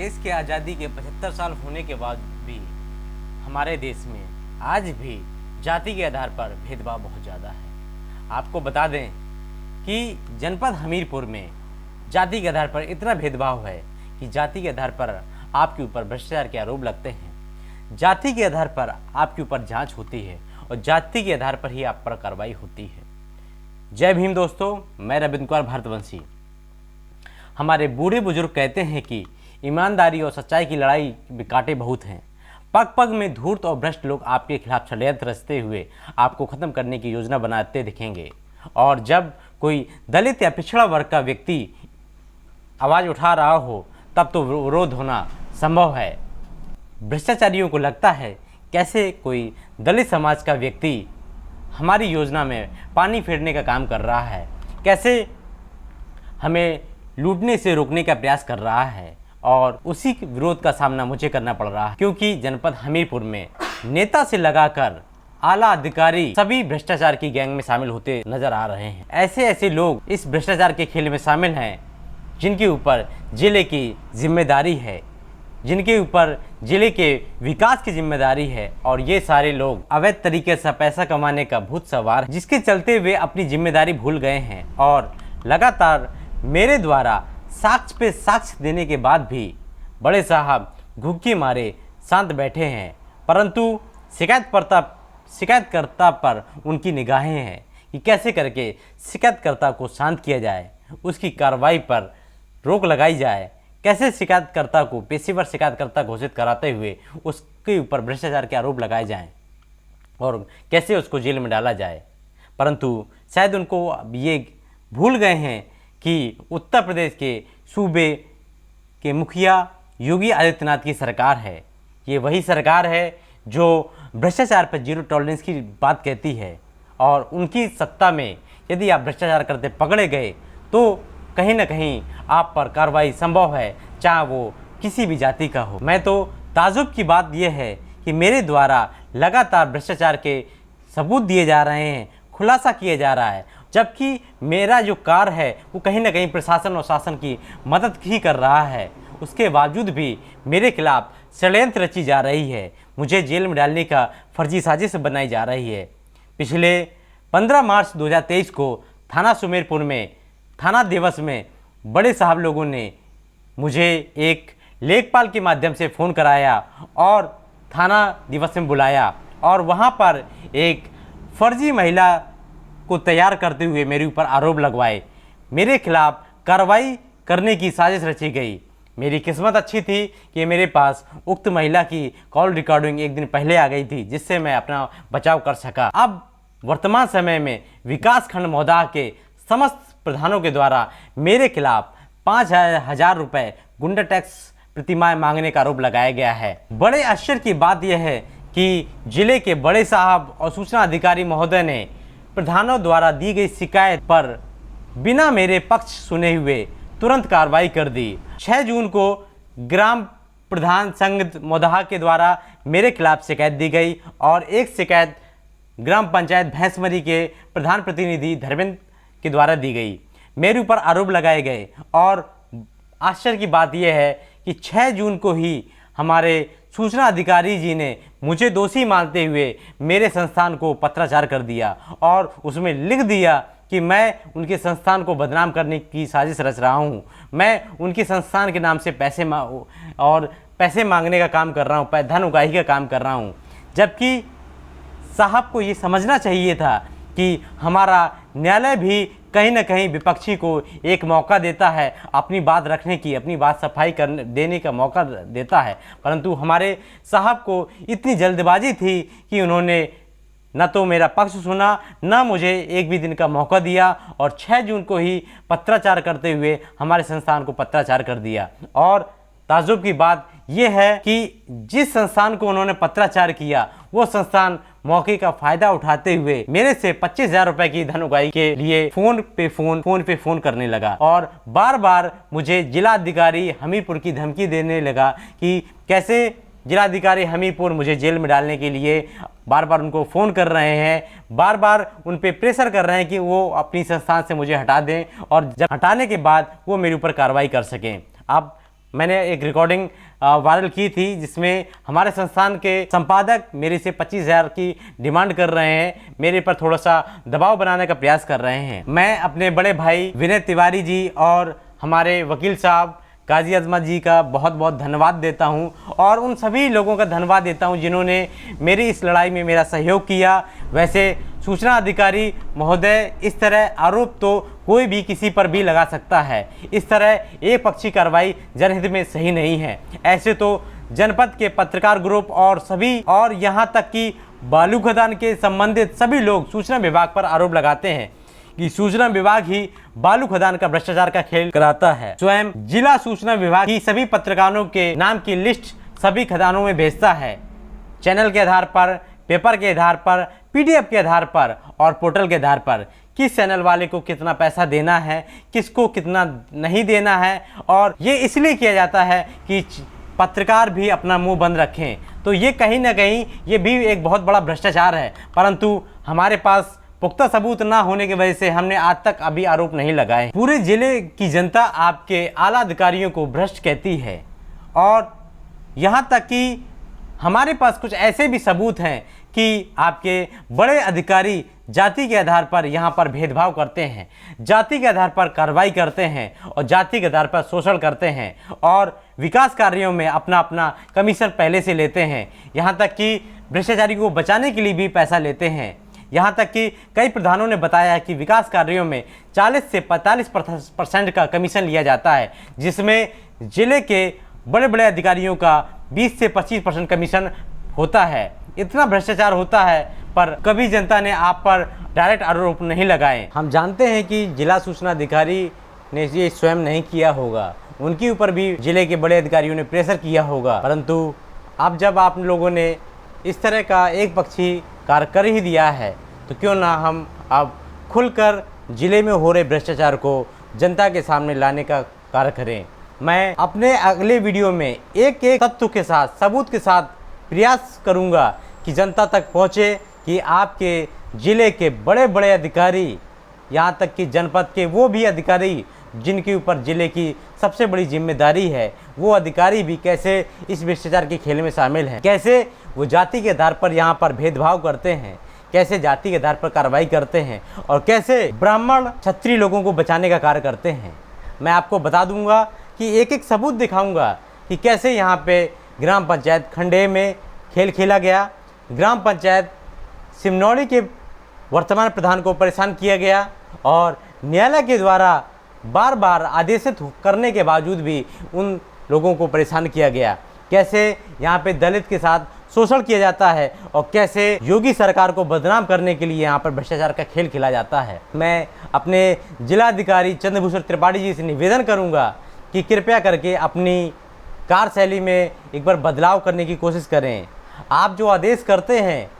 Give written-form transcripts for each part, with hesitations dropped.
देश की आज़ादी के 75 साल होने के बाद भी हमारे देश में आज भी जाति के आधार पर भेदभाव बहुत ज़्यादा है। आपको बता दें कि जनपद हमीरपुर में जाति के आधार पर इतना भेदभाव है कि जाति के आधार पर आपके ऊपर भ्रष्टाचार के आरोप लगते हैं, जाति के आधार पर आपके ऊपर जांच होती है और जाति के आधार पर ही आप पर कार्रवाई होती है। जय भीम दोस्तों, मैं रविंद्र कुमार भारतवंशी। हमारे बूढ़े बुजुर्ग कहते हैं कि ईमानदारी और सच्चाई की लड़ाई में कांटे बहुत हैं। पग पग में धूर्त और भ्रष्ट लोग आपके खिलाफ षड्यंत्र रचते हुए आपको खत्म करने की योजना बनाते दिखेंगे। और जब कोई दलित या पिछड़ा वर्ग का व्यक्ति आवाज़ उठा रहा हो तब तो विरोध होना संभव है। भ्रष्टाचारियों को लगता है कैसे कोई दलित समाज का व्यक्ति हमारी योजना में पानी फेरने का काम कर रहा है, कैसे हमें लूटने से रोकने का प्रयास कर रहा है, और उसी विरोध का सामना मुझे करना पड़ रहा है क्योंकि जनपद हमीरपुर में नेता से लगाकर आला अधिकारी सभी भ्रष्टाचार की गैंग में शामिल होते नजर आ रहे हैं। ऐसे लोग इस भ्रष्टाचार के खेल में शामिल हैं जिनके ऊपर जिले की जिम्मेदारी है, जिनके ऊपर जिले के विकास की जिम्मेदारी है, और ये सारे लोग अवैध तरीके से पैसा कमाने का भूत सवार, जिसके चलते वे अपनी जिम्मेदारी भूल गए हैं। और लगातार मेरे द्वारा साक्ष्य पे साक्ष्य देने के बाद भी बड़े साहब घुक्की मारे शांत बैठे हैं, परंतु शिकायतकर्ता पर उनकी निगाहें हैं कि कैसे करके शिकायतकर्ता को शांत किया जाए, उसकी कार्रवाई पर रोक लगाई जाए, कैसे शिकायतकर्ता को पेशेवर शिकायतकर्ता घोषित कराते हुए उसके ऊपर भ्रष्टाचार के आरोप लगाए जाएं और कैसे उसको जेल में डाला जाए। परंतु शायद उनको अब ये भूल गए हैं कि उत्तर प्रदेश के सूबे के मुखिया योगी आदित्यनाथ की सरकार है। ये वही सरकार है जो भ्रष्टाचार पर जीरो टॉलरेंस की बात कहती है, और उनकी सत्ता में यदि आप भ्रष्टाचार करते पकड़े गए तो कहीं ना कहीं आप पर कार्रवाई संभव है, चाहे वो किसी भी जाति का हो। मैं तो ताजुब की बात यह है कि मेरे द्वारा लगातार भ्रष्टाचार के सबूत दिए जा रहे हैं, खुलासा किया जा रहा है, जबकि मेरा जो कार्य है वो कहीं ना कहीं प्रशासन और शासन की मदद ही कर रहा है। उसके बावजूद भी मेरे खिलाफ षड्यंत्र रची जा रही है, मुझे जेल में डालने का फर्जी साजिश बनाई जा रही है। पिछले 15 मार्च 2023 को थाना सुमेरपुर में थाना दिवस में बड़े साहब लोगों ने मुझे एक लेखपाल के माध्यम से फ़ोन कराया और थाना दिवस में बुलाया, और वहाँ पर एक फर्जी महिला को तैयार करते हुए मेरे ऊपर आरोप लगवाए, मेरे खिलाफ कार्रवाई करने की साजिश रची गई। मेरी किस्मत अच्छी थी कि मेरे पास उक्त महिला की कॉल रिकॉर्डिंग एक दिन पहले आ गई थी, जिससे मैं अपना बचाव कर सका। अब वर्तमान समय में विकास खंड महोदय के समस्त प्रधानों के द्वारा मेरे खिलाफ 5,000 रुपये गुंडा टैक्स प्रतिमाह मांगने का आरोप लगाया गया है। बड़े आश्चर्य की बात यह है कि जिले के बड़े साहब और सूचना अधिकारी महोदय ने प्रधानों द्वारा दी गई शिकायत पर बिना मेरे पक्ष सुने हुए तुरंत कार्रवाई कर दी। 6 जून को ग्राम प्रधान संघ महोदय के द्वारा मेरे खिलाफ शिकायत दी गई, और एक शिकायत ग्राम पंचायत भैंसमरी के प्रधान प्रतिनिधि धर्मेंद्र के द्वारा दी गई। मेरे ऊपर आरोप लगाए गए, और आश्चर्य की बात यह है कि 6 जून को ही हमारे सूचना अधिकारी जी ने मुझे दोषी मानते हुए मेरे संस्थान को पत्राचार कर दिया, और उसमें लिख दिया कि मैं उनके संस्थान को बदनाम करने की साजिश रच रहा हूं, मैं उनके संस्थान के नाम से पैसे मांगने का काम कर रहा हूं, धन उगाही का काम कर रहा हूं। जबकि साहब को ये समझना चाहिए था कि हमारा न्यायालय भी कहीं ना कहीं विपक्षी को एक मौका देता है अपनी बात रखने की, अपनी बात सफाई करने देने का मौका देता है, परंतु हमारे साहब को इतनी जल्दबाजी थी कि उन्होंने न तो मेरा पक्ष सुना, न मुझे एक भी दिन का मौका दिया, और 6 जून को ही पत्राचार करते हुए हमारे संस्थान को पत्राचार कर दिया। और ताज्जुब की बात यह है कि जिस संस्थान को उन्होंने पत्राचार किया वो संस्थान मौके का फायदा उठाते हुए मेरे से 25,000 रुपए की धन उगाही के लिए फोन पे फोन करने लगा, और बार बार मुझे जिलाधिकारी हमीरपुर की धमकी देने लगा कि कैसे जिलाधिकारी हमीरपुर मुझे जेल में डालने के लिए बार बार उनको फ़ोन कर रहे हैं, बार बार उन पे प्रेशर कर रहे हैं कि वो अपनी संस्थान से मुझे हटा दें, और जब हटाने के बाद वो मेरे ऊपर कार्रवाई कर सकें। अब मैंने एक रिकॉर्डिंग वायरल की थी, जिसमें हमारे संस्थान के संपादक मेरे से 25,000 की डिमांड कर रहे हैं, मेरे पर थोड़ा सा दबाव बनाने का प्रयास कर रहे हैं। मैं अपने बड़े भाई विनय तिवारी जी और हमारे वकील साहब काजी अजमत जी का बहुत बहुत धन्यवाद देता हूं, और उन सभी लोगों का धन्यवाद देता हूं जिन्होंने मेरी इस लड़ाई में मेरा सहयोग किया। वैसे सूचना अधिकारी महोदय, इस तरह आरोप तो कोई भी किसी पर भी लगा सकता है। इस तरह एक पक्षी कार्रवाई जनहित में सही नहीं है। ऐसे तो जनपद के पत्रकार ग्रुप और सभी, और यहाँ तक कि बालू खदान के संबंधित सभी लोग सूचना विभाग पर आरोप लगाते हैं कि सूचना विभाग ही बालू खदान का भ्रष्टाचार का खेल कराता है। स्वयं जिला सूचना विभाग ही सभी पत्रकारों के नाम की लिस्ट सभी खदानों में भेजता है, चैनल के आधार पर, पेपर के आधार पर, पीडीएफ के आधार पर और पोर्टल के आधार पर। किस चैनल वाले को कितना पैसा देना है, किसको कितना नहीं देना है, और ये इसलिए किया जाता है कि पत्रकार भी अपना मुंह बंद रखें। तो ये कहीं ना कहीं ये भी एक बहुत बड़ा भ्रष्टाचार है, परंतु हमारे पास पुख्ता सबूत ना होने की वजह से हमने आज तक अभी आरोप नहीं लगाए। पूरे जिले की जनता आपके आला अधिकारियों को भ्रष्ट कहती है, और यहाँ तक कि हमारे पास कुछ ऐसे भी सबूत हैं कि आपके बड़े अधिकारी जाति के आधार पर यहाँ पर भेदभाव करते हैं, जाति के आधार पर कार्रवाई करते हैं और जाति के आधार पर शोषण करते हैं, और विकास कार्यों में अपना अपना कमीशन पहले से लेते हैं। यहाँ तक कि भ्रष्टाचारी को बचाने के लिए भी पैसा लेते हैं। यहाँ तक कि कई प्रधानों ने बताया कि विकास कार्यों में 40 से 45% का कमीशन लिया जाता है, जिसमें जिले के बड़े बड़े अधिकारियों का 20 से 25% कमीशन होता है। इतना भ्रष्टाचार होता है, पर कभी जनता ने आप पर डायरेक्ट आरोप नहीं लगाए। हम जानते हैं कि जिला सूचना अधिकारी ने ये स्वयं नहीं किया होगा, उनके ऊपर भी जिले के बड़े अधिकारियों ने प्रेशर किया होगा, परंतु अब जब आप लोगों ने इस तरह का एक पक्षी कार्य कर ही दिया है, तो क्यों ना हम अब खुलकर जिले में हो रहे भ्रष्टाचार को जनता के सामने लाने का कार्य करें। मैं अपने अगले वीडियो में एक एक तथ्य के साथ, सबूत के साथ प्रयास करूंगा कि जनता तक पहुंचे कि आपके जिले के बड़े बड़े अधिकारी, यहाँ तक कि जनपद के वो भी अधिकारी जिनके ऊपर जिले की सबसे बड़ी जिम्मेदारी है, वो अधिकारी भी कैसे इस भ्रष्टाचार के खेल में शामिल हैं, कैसे वो जाति के आधार पर यहाँ पर भेदभाव करते हैं, कैसे जाति के आधार पर कार्रवाई करते हैं, और कैसे ब्राह्मण क्षत्रिय लोगों को बचाने का कार्य करते हैं। मैं आपको बता दूंगा कि एक एक सबूत दिखाऊंगा कि कैसे यहाँ पे ग्राम पंचायत खंडे में खेल खेला गया, ग्राम पंचायत सिमनौली के वर्तमान प्रधान को परेशान किया गया, और न्यायालय के द्वारा बार बार आदेशित करने के बावजूद भी उन लोगों को परेशान किया गया। कैसे यहाँ पे दलित के साथ शोषण किया जाता है, और कैसे योगी सरकार को बदनाम करने के लिए यहाँ पर भ्रष्टाचार का खेल खेला जाता है। मैं अपने जिलाधिकारी चंद्रभूषण त्रिपाठी जी से निवेदन करूँगा कि कृपया करके अपनी कार्यशैली में एक बार बदलाव करने की कोशिश करें। आप जो आदेश करते हैं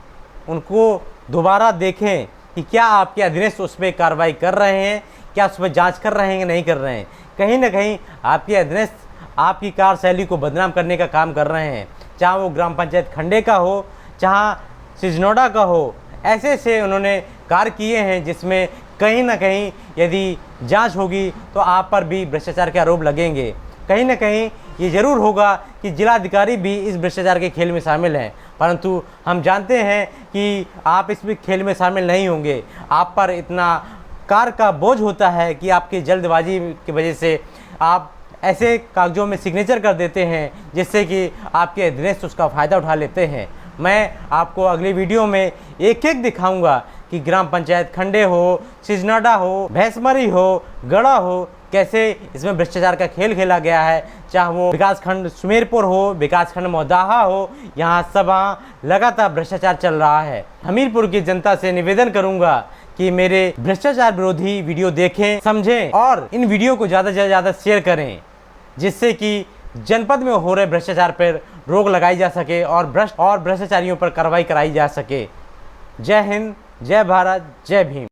उनको दोबारा देखें कि क्या आपके अधीनस्थ उस पर कार्रवाई कर रहे हैं, क्या उस पर जाँच कर रहे हैं कि नहीं कर रहे हैं। कहीं ना कहीं आपके अधीनस्थ आपकी कार्यशैली को बदनाम करने का काम कर रहे हैं, चाहे वो ग्राम पंचायत खंडे का हो, चाहे सिजनौड़ा का हो। ऐसे से उन्होंने कार्य किए हैं जिसमें कहीं ना कहीं यदि जांच होगी तो आप पर भी भ्रष्टाचार के आरोप लगेंगे। कहीं ना कहीं ये ज़रूर होगा कि जिलाधिकारी भी इस भ्रष्टाचार के खेल में शामिल हैं, परंतु हम जानते हैं कि आप इस खेल में शामिल नहीं होंगे। आप पर इतना कार्य का बोझ होता है कि आपकी जल्दबाजी की वजह से आप ऐसे कागजों में सिग्नेचर कर देते हैं जिससे कि आपके अधीनस्थ उसका फ़ायदा उठा लेते हैं। मैं आपको अगली वीडियो में एक एक दिखाऊंगा कि ग्राम पंचायत खंडे हो, सिजनाडा हो, भैंसमरी हो, गड़ा हो, कैसे इसमें भ्रष्टाचार का खेल खेला गया है। चाहे वो विकासखंड सुमेरपुर हो, विकासखंड मोदाहा हो, यहाँ सब लगातार भ्रष्टाचार चल रहा है। हमीरपुर की जनता से निवेदन करूंगा कि मेरे भ्रष्टाचार विरोधी वीडियो देखें, समझें और इन वीडियो को ज़्यादा से ज़्यादा शेयर करें, जिससे कि जनपद में हो रहे भ्रष्टाचार पर रोक लगाई जा सके और भ्रष्टाचारियों पर कार्रवाई कराई जा सके। जय हिंद, जय भारत, जय भीम।